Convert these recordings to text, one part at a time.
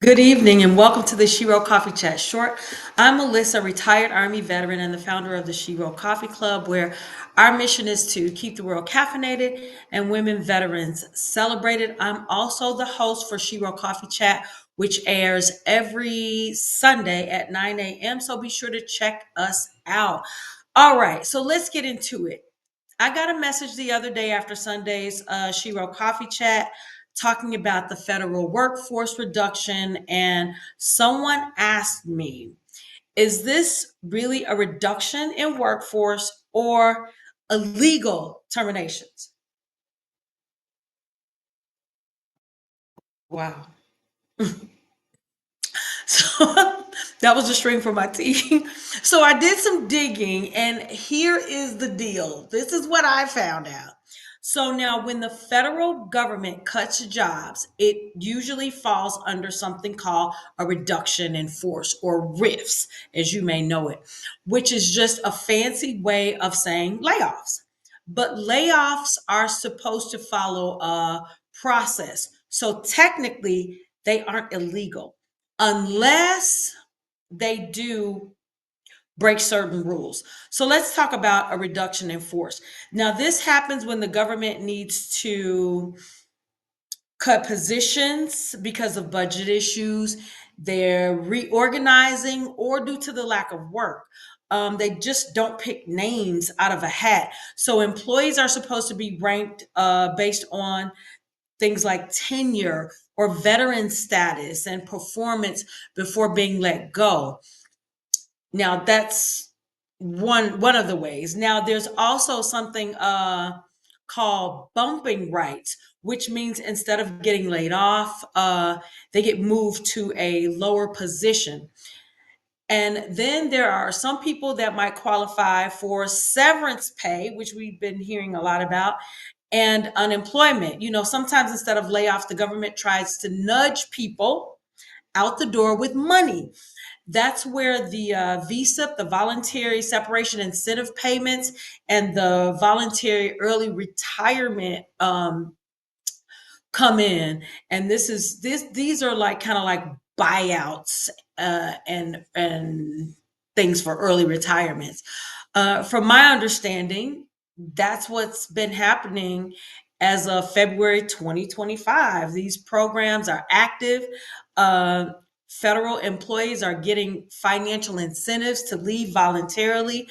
Good evening and welcome to the Shiro Coffee Chat Short. I'm Melissa, retired Army veteran and the founder of the Shiro Coffee Club, where our mission is to keep the world caffeinated and women veterans celebrated. I'm also the host for Shiro Coffee Chat, which airs every Sunday at 9 a.m. So be sure to check us out. All right, so let's get into it. I got a message the other day after Sunday's Shiro Coffee Chat talking about the federal workforce reduction, and someone asked me, is this really a reduction in workforce or illegal terminations? Wow. So that was a string for my teeth. So I did some digging, and here is the deal. This is what I found out. So now, when the federal government cuts jobs, it usually falls under something called a reduction in force, or RIFs, as you may know it, which is just a fancy way of saying layoffs. But layoffs are supposed to follow a process. So technically, they aren't illegal unless they do break certain rules. So let's talk about a reduction in force. Now, this happens when the government needs to cut positions because of budget issues, they're reorganizing, or due to the lack of work. They just don't pick names out of a hat. So employees are supposed to be ranked based on things like tenure or veteran status and performance before being let go. Now that's one of the ways. Now there's also something called bumping rights, which means instead of getting laid off, they get moved to a lower position. And then there are some people that might qualify for severance pay, which we've been hearing a lot about, and unemployment. Sometimes instead of layoff, the government tries to nudge people out the door with money. That's where the VSIP, the voluntary separation incentive payments, and the voluntary early retirement come in. And these are like kind of like buyouts and things for early retirements. From my understanding, that's what's been happening as of February 2025. These programs are active. Uh, Federal employees are getting financial incentives to leave voluntarily.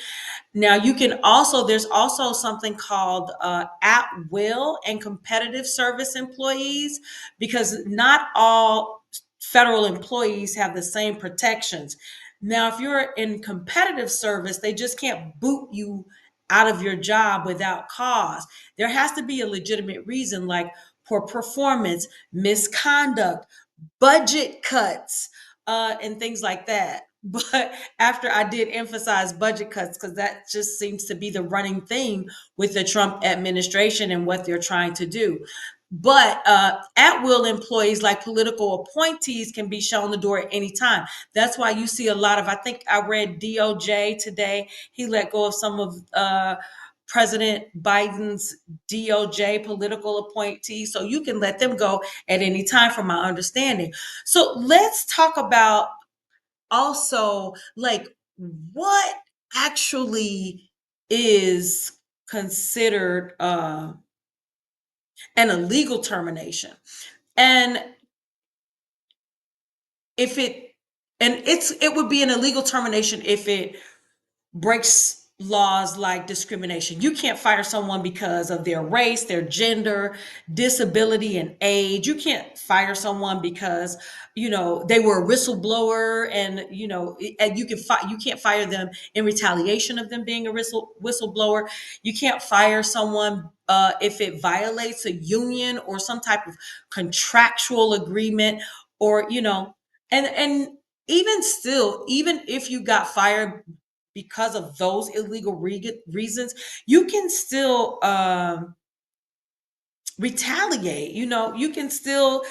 Now, there's also something called at will and competitive service employees, because not all federal employees have the same protections. Now, if you're in competitive service, they just can't boot you out of your job without cause. There has to be a legitimate reason, like poor performance, misconduct, budget cuts, and things like that. But after I did emphasize budget cuts, because that just seems to be the running theme with the Trump administration and what they're trying to do. But at will employees, like political appointees, can be shown the door at any time. That's why you see a lot of, I think I read DOJ today, he let go of some of President Biden's DOJ political appointees. So you can let them go at any time, from my understanding. So let's talk about also, like, what actually is considered an illegal termination. And if it and it would be an illegal termination if it breaks laws like discrimination. You can't fire someone because of their race, their gender, disability, and age. You can't fire someone because they were a whistleblower, and and you can't fire them in retaliation of them being a whistleblower. You can't fire someone if it violates a union or some type of contractual agreement, or and even still, even if you got fired because of those illegal reasons, you can still retaliate. You can still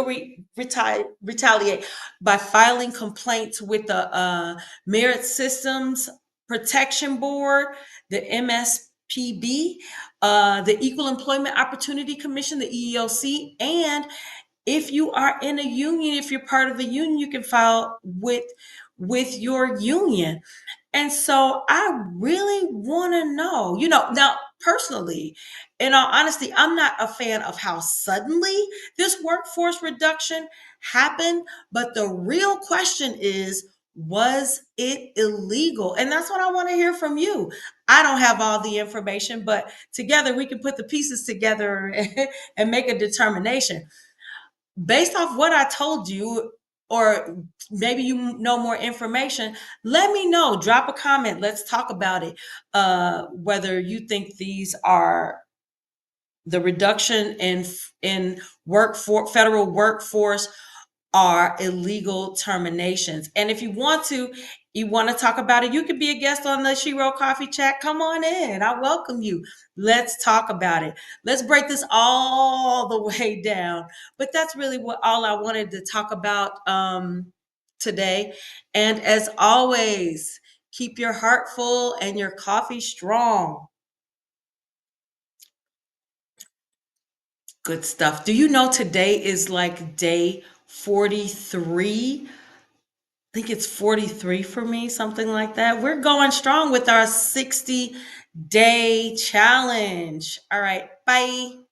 retaliate by filing complaints with the Merit Systems Protection Board, the MSPB, the Equal Employment Opportunity Commission, the EEOC, and If you are in a union, if you're part of a union, you can file with your union. And so I really want to know, now personally, in all honesty, I'm not a fan of how suddenly this workforce reduction happened. But the real question is, was it illegal? And that's what I want to hear from you. I don't have all the information, but together we can put the pieces together and make a determination based off what I told you, or maybe you know more information. Let me know. Drop a comment. Let's talk about it. Whether you think these are the reduction in federal workforce are illegal terminations. And if you want to talk about it, you could be a guest on the Shiro Coffee Chat. Come on in. I welcome you. Let's talk about it. Let's break this all the way down. But that's really what all I wanted to talk about today. And as always, keep your heart full and your coffee strong. Good stuff. Do you know today is like day 43? Think it's 43 for me, something like that. We're going strong with our 60-day challenge. All right, bye.